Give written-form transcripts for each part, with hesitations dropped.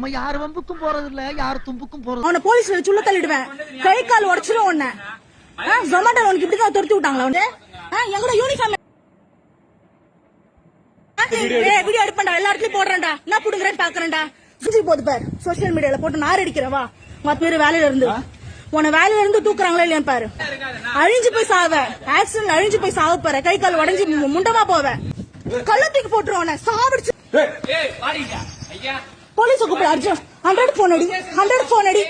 நம்ம யார் வம்புக்கும் போறது இல்ல, யார் தும்புக்கும் போறது. அவனை போலீஸ்ல சுள்ள தள்ளிடுவேன், கை கால் உடைச்சிடும் உன்ன. ஜொமேட்டோ உனக்கு இப்படிதான் துரத்தி விட்டாங்களா? வந்து எங்கூட யூனிஃபார்ம் வீடியோ எடுப்பேன்டா, எல்லா இடத்துலயும் போடுறேன்டா, என்ன புடுங்குறேன்னு பாக்குறேன்டா. சுத்தி போது பாரு, சோசியல் மீடியால போட்டு நார் அடிக்கிறவா மத்த பேரு வேலையில இருந்து உன வேலையில இருந்து தூக்குறாங்களா இல்லையா பாரு. அழிஞ்சு போய் சாவ, ஆக்சிடென்ட் அழிஞ்சு போய் சாவ பாரு, கை கால் உடஞ்சி முண்டமா போவ, கள்ளத்துக்கு போட்டுருவான சாவிடுச்சு. போலீஸ் கூப்பிடு, அர்ஜுன் 100 போன் அடி, 100 போன் அடி.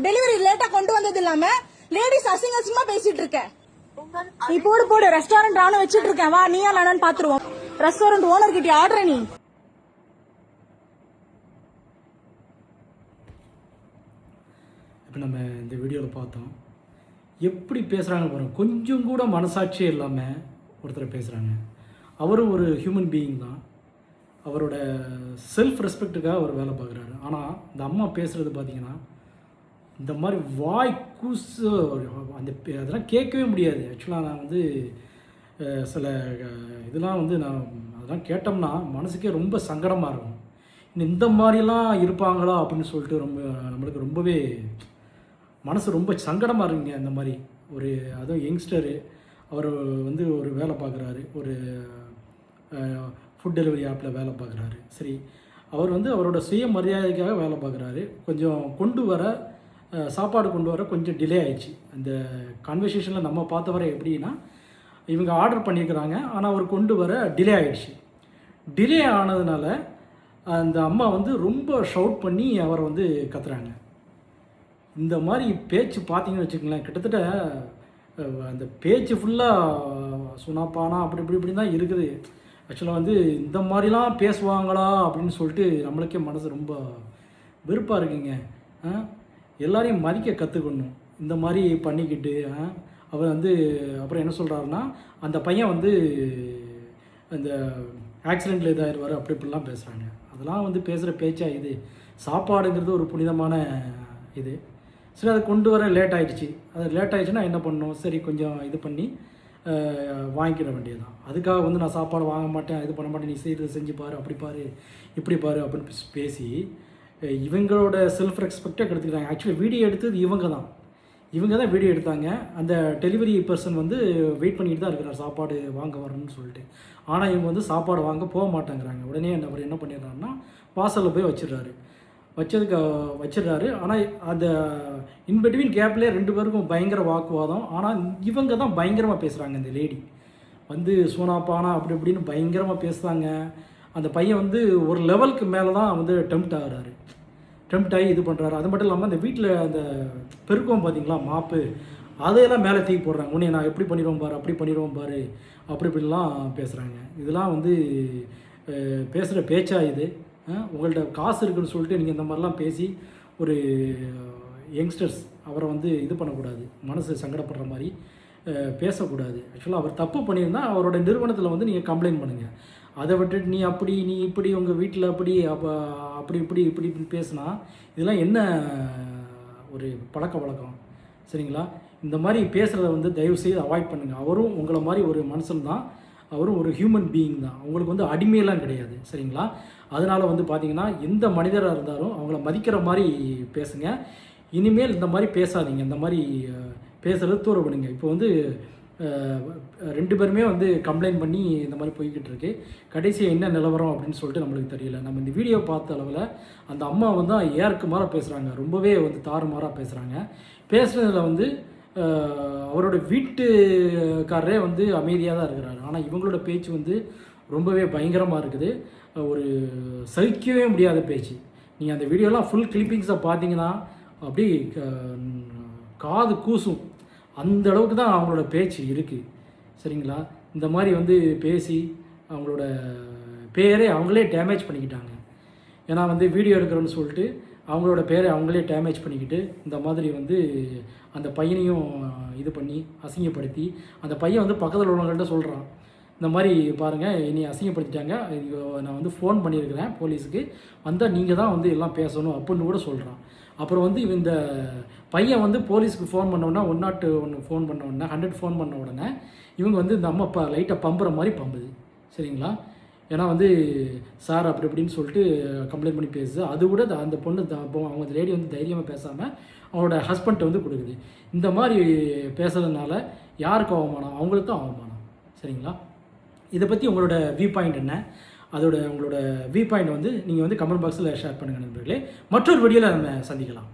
டெலிவரி லேட்டா கொண்டு வந்தது இல்லாம லேடிஸ் அசிங்க அசிங்கமா பேசிட்டு இருக்க. நீ போடு போடு, ரெஸ்டாரண்ட் நானும் வச்சிட்டு இருக்கேன், வா நீயா நானும் பாத்துருவோம். ரெஸ்டாரண்ட் ஓனர் கிட்ட ஆர்டர் நீ. இப்போ நம்ம இந்த வீடியோவில் பார்த்தோம் எப்படி பேசுகிறாங்க பாருங்கள். கொஞ்சம் கூட மனசாட்சியே இல்லாமல் ஒருத்தர் பேசுகிறாங்க. அவரும் ஒரு ஹியூமன் பீயிங் தான், அவரோட செல்ஃப் ரெஸ்பெக்டுக்காக அவர் வேலை பார்க்குறாரு. ஆனால் இந்த அம்மா பேசுகிறது பார்த்திங்கன்னா இந்த மாதிரி வாய் கூசு அந்த அதெல்லாம் கேட்கவே முடியாது. ஆக்சுவலாக நான் வந்து சில இதெல்லாம் வந்து நான் அதெல்லாம் கேட்டோம்னா மனசுக்கே ரொம்ப சங்கடமாக இருக்கும். இந்த மாதிரிலாம் இருப்பாங்களா அப்படின்னு சொல்லிட்டு நம்மளுக்கு ரொம்பவே மனசு ரொம்ப சங்கடமாக இருக்குங்க. இந்த மாதிரி ஒரு அதுவும் யங்ஸ்டரு, அவர் வந்து ஒரு வேலை பார்க்குறாரு, ஒரு ஃபுட் டெலிவரி ஆப்பில் வேலை பார்க்குறாரு. சரி, அவர் வந்து அவரோட சுயமரியாதைக்காக வேலை பார்க்குறாரு. கொஞ்சம் சாப்பாடு கொண்டு வர கொஞ்சம் டிலே ஆயிடுச்சு. அந்த கான்வர்சேஷனில் நம்ம பார்த்த வர எப்படின்னா, இவங்க ஆர்டர் பண்ணியிருக்கிறாங்க, ஆனால் அவர் கொண்டு வர டிலே ஆகிடுச்சு. டிலே ஆனதுனால அந்த அம்மா வந்து ரொம்ப ஷவுட் பண்ணி அவரை வந்து கத்துறாங்க. இந்த மாதிரி பேச்சு பார்த்தீங்கன்னு வச்சுக்கோங்களேன், கிட்டத்தட்ட அந்த பேச்சு ஃபுல்லாக சுனாப்பானா அப்படி தான் இருக்குது. ஆக்சுவலாக வந்து இந்த மாதிரிலாம் பேசுவாங்களா அப்படின்னு சொல்லிட்டு நம்மளுக்கே மனசு ரொம்ப வெறுப்பாக இருக்குங்க. எல்லாரையும் மதிக்க கற்றுக்கணும். இந்த மாதிரி பண்ணிக்கிட்டு அவர் வந்து அப்புறம் என்ன சொல்கிறாருன்னா, அந்த பையன் வந்து அந்த ஆக்சிடெண்ட்டில் இதாகிடுவார் அப்படி இப்படிலாம் பேசுகிறாங்க. அதெல்லாம் வந்து பேசுகிற பேச்சா இது? சாப்பாடுங்கிறது ஒரு புனிதமான இது. சரி, அதை கொண்டு வர லேட் ஆகிடுச்சு. அது லேட் ஆகிடுச்சுன்னா என்ன பண்ணணும்? சரி, கொஞ்சம் இது பண்ணி வாங்கிக்கிட வேண்டியது தான். அதுக்காக வந்து நான் சாப்பாடு வாங்க மாட்டேன், இது பண்ண மாட்டேன், நீ செய்கிறது செஞ்சு பாரு, அப்படி பாரு, இப்படி பாரு அப்படின்னு பேசி இவங்களோட செல்ஃப் ரெஸ்பெக்டை கெடுத்துக்கிறாங்க. ஆக்சுவலி வீடியோ எடுத்தது இவங்க தான் வீடியோ எடுத்தாங்க. அந்த டெலிவரி பர்சன் வந்து வெயிட் பண்ணிட்டு தான் இருக்கிறார் சாப்பாடு வாங்க வரணும்னு சொல்லிட்டு. ஆனால் இவங்க வந்து சாப்பாடு வாங்க போக மாட்டேங்கிறாங்க. உடனே அவர் என்ன பண்ணிடுறாருன்னா, வாசலில் போய் வச்சிடுறாரு. ஆனால் அந்த இன்பிட்வீன் கேப்லேயே 2 பேருக்கும் பயங்கர வாக்குவாதம். ஆனால் இவங்க தான் பயங்கரமாக பேசுகிறாங்க. இந்த லேடி வந்து சோனாப்பானா அப்படி இப்படின்னு பயங்கரமாக பேசுகிறாங்க. அந்த பையன் வந்து ஒரு லெவலுக்கு மேலே தான் வந்து டெம்ப்ட் ஆகி இது பண்ணுறாரு. அது மட்டும் இல்லாமல் அந்த வீட்டில் அந்த பெருக்கம் பார்த்தீங்களா, மாப்பு, அதையெல்லாம் மேலே தூக்கி போடுறாங்க. உடனே நான் எப்படி பண்ணிடுவோம் பாரு, அப்படி பண்ணிடுவோம் பாரு, அப்படி இப்படிலாம் பேசுகிறாங்க. இதெல்லாம் வந்து பேசுகிற பேச்சா இது? உங்கள்கிட்ட காசு இருக்குன்னு சொல்லிட்டு நீங்கள் இந்த மாதிரிலாம் பேசி ஒரு யங்ஸ்டர்ஸ் அவரை வந்து இது பண்ணக்கூடாது, மனசு சங்கடப்படுற மாதிரி பேசக்கூடாது. ஆக்சுவலாக அவர் தப்பு பண்ணியிருந்தால் அவரோட நிறுவனத்தில் வந்து நீங்கள் கம்ப்ளைண்ட் பண்ணுங்கள். அதை விட்டுட்டு நீ இப்படி உங்கள் வீட்டில் அப்படி இப்படி பேசுனா இதெல்லாம் என்ன ஒரு பழக்க வழக்கம்? சரிங்களா? இந்த மாதிரி பேசுகிறத வந்து தயவுசெய்து அவாய்ட் பண்ணுங்கள். அவரும் உங்களை மாதிரி ஒரு மனுஷன் தான், அவரும் ஒரு ஹியூமன் பீயிங் தான், அவங்களுக்கு வந்து அடிமையெல்லாம் கிடையாது. சரிங்களா? அதனால் வந்து பார்த்திங்கன்னா எந்த மனிதராக இருந்தாலும் அவங்கள மதிக்கிற மாதிரி பேசுங்க. இனிமேல் இந்த மாதிரி பேசாதீங்க, இந்த மாதிரி பேசுகிறது தூர பண்ணுங்க. இப்போ வந்து 2 பேருமே வந்து கம்ப்ளைண்ட் பண்ணி இந்த மாதிரி போய்கிட்டு இருக்கு. கடைசியாக என்ன நிலவரம் அப்படின்னு சொல்லிட்டு நம்மளுக்கு தெரியல. நம்ம இந்த வீடியோ பார்த்த அளவில் அந்த அம்மா வந்து ஏற்கு மாறாக பேசுகிறாங்க, ரொம்பவே வந்து தாறுமாறாக பேசுகிறாங்க. பேசுகிறதுல வந்து அவரோட வீட்டுக்காரரே வந்து அமைதியாக தான் இருக்கிறாரு. ஆனால் இவங்களோட பேச்சு வந்து ரொம்பவே பயங்கரமாக இருக்குது. ஒரு சகிக்கவே முடியாத பேச்சு. நீங்கள் அந்த வீடியோலாம் ஃபுல் கிளிப்பிங்ஸை பார்த்தீங்கன்னா அப்படி காது கூசும், அந்த அளவுக்கு தான் அவங்களோட பேச்சு இருக்குது. சரிங்களா? இந்த மாதிரி வந்து பேசி அவங்களோட பேரே அவங்களே டேமேஜ் பண்ணிக்கிட்டாங்க. ஏன்னா வந்து வீடியோ எடுக்கிறோன்னு சொல்லிட்டு அவங்களோட பேரை அவங்களே டேமேஜ் பண்ணிக்கிட்டு இந்த மாதிரி வந்து அந்த பையனையும் இது பண்ணி அசிங்கப்படுத்தி, அந்த பையன் வந்து பக்கத்தில் உள்ளவங்கள்ட்ட சொல்கிறான், இந்த மாதிரி பாருங்கள் என்னை அசிங்கப்படுத்திட்டாங்க, நான் வந்து ஃபோன் பண்ணியிருக்கிறேன் போலீஸுக்கு, வந்தால் நீங்கள் தான் வந்து எல்லாம் பேசணும் அப்படின்னு கூட சொல்கிறான். அப்புறம் வந்து இந்த பையன் வந்து போலீஸ்க்கு ஃபோன் பண்ண உடனே 101 ஃபோன் பண்ண உடனே 100 ஃபோன் பண்ண உடனே இவங்க வந்து இந்த அம்மா லைட்டாக பம்புற மாதிரி பம்புது. சரிங்களா? ஏன்னா வந்து சார் அப்படி இப்படின்னு சொல்லிட்டு கம்ப்ளைண்ட் பண்ணி பேசுது. அது கூட அந்த பொண்ணு அவங்க லேடி வந்து தைரியமாக பேசாமல் அவங்களோட ஹஸ்பண்ட்டை வந்து கொடுக்குது. இந்த மாதிரி பேசுறதுனால யாருக்கு அவமானம்? அவங்களுக்கும் அவமானம். சரிங்களா? இதை பற்றி உங்களோட வியூ பாயிண்ட் என்ன? உங்களோட வியூ பாயிண்ட் வந்து நீங்கள் வந்து கமெண்ட் பாக்ஸில் ஷேர் பண்ணுங்கள் நண்பர்களே. மற்றொரு வீடியோவில் நம்ம சந்திக்கலாம்.